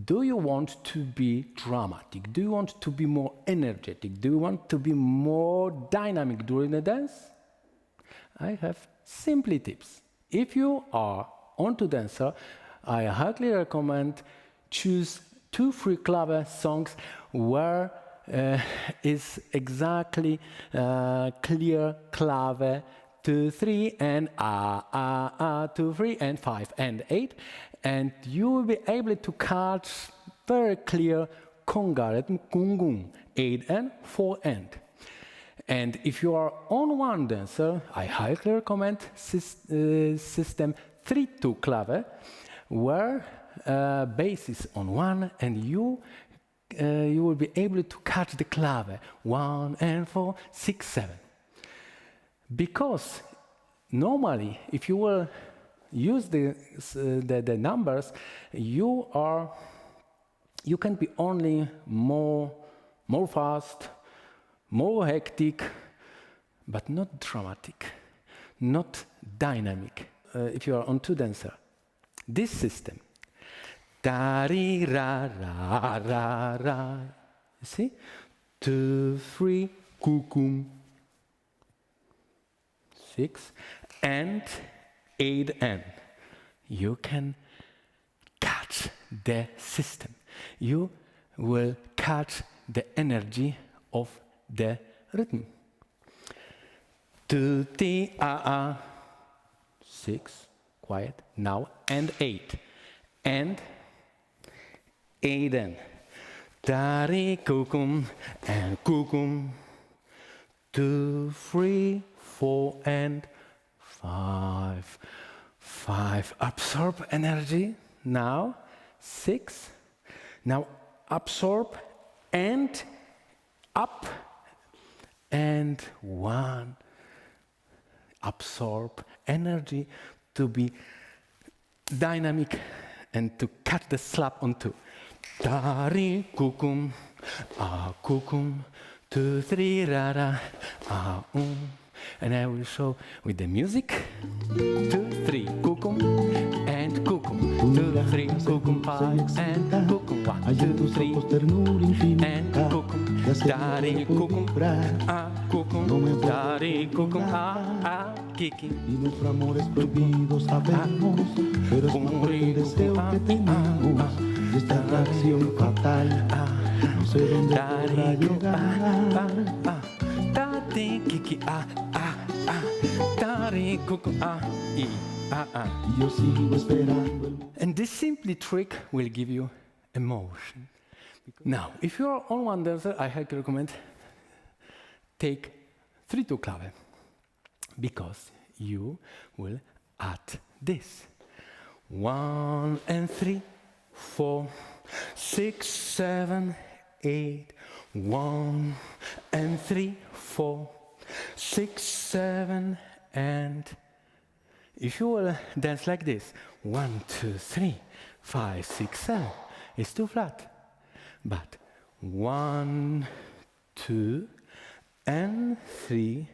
Do you want to be dramatic? Do you want to be more energetic? Do you want to be more dynamic during the dance? I have simple tips. If you are onto dancer, I highly recommend choose 2 free clave songs where is exactly clear clave 2, 3 and 2, 3 and 5 and 8, and you will be able to catch very clear conga rhythm, gung, 8 and 4 and. And if you are on one dancer, I highly recommend system 3-2 clave, where bass is on 1 and you will be able to catch the clave 1 and 4, 6, 7. Because normally, if you will use the numbers, you can be only more fast, more hectic, but not dramatic, not dynamic. If you are on 2 dancer, this system, da ri ra ra ra ra, you see, 2, 3, kukum, 6 and 8 and. You can catch the system. You will catch the energy of the rhythm. 2, 3, 6, quiet, now, and 8. And 8 and. Dari kukum and kukum. 2, 3, 4 and 5. 5. Absorb energy. Now 6. Now absorb and up and 1. Absorb energy to be dynamic and to catch the slap on 2. Dari kukum, kukum, 2, 3, ra ra, and I will show with the music. 2, 3, kukum, and kukum. 2, 3, kukum, 5, and kukum. 1, 2, 3, and kukum. Dari kukum, kukum, dari kukum, kiki. Y nuestro amor es prohibido, sabemos, pero es por el deseo que tenemos. Y esta atracción fatal, no sé dónde podrá llegar. Kiki, dari kukum, Y yo sigo esperando. And this simple trick will give you emotion. Now, if you are on one dancer, I highly recommend take 3-2 clave, because you will add this. 1 and 3, 4, 6, 7, 8. 1 and 3, 4, 6, 7, and if you will dance like this, 1, 2, 3, 5, 6, 7, it's too flat. But 1, 2, and 3,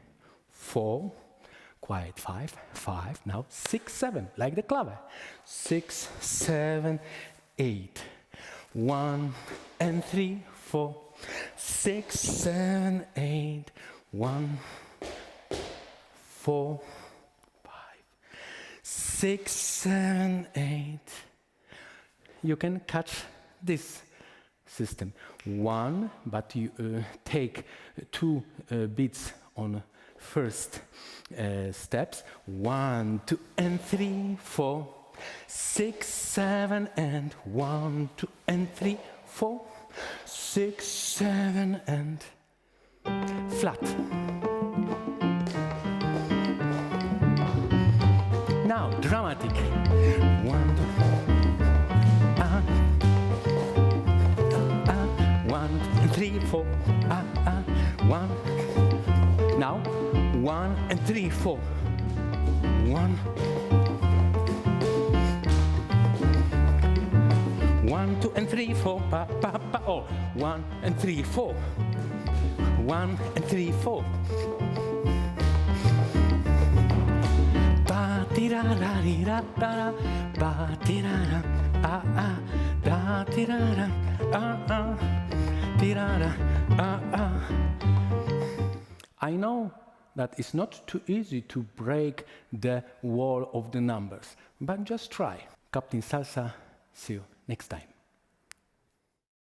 4, quiet, 5, 5, now 6, 7, like the clave. 6, 7, 8. 1 and 3, 4, 6, 7, 8. 1, 4, 5, 6, 7, 8. You can catch this system. 1, but you take 2 beats on first steps. 1, 2, and 3, 4, 6, 7, and 1, 2, and 3, 4, 6, 7, and flat. Now dramatic. 1, 1, 3, 4. 1. Now 1 and 3, 4. 1. 1, 2, and 3, 4. Pa, pa, pa, oh. 1 and 3, 4. 1 and 3, 4. Ba ti ra ra ri ra ra ra. Ba ti ra ra. ah, ah, da, tirara, ah, ah, tirara, ah, ah. I know that it's not too easy to break the wall of the numbers, but just try. Captain Salsa, see you next time.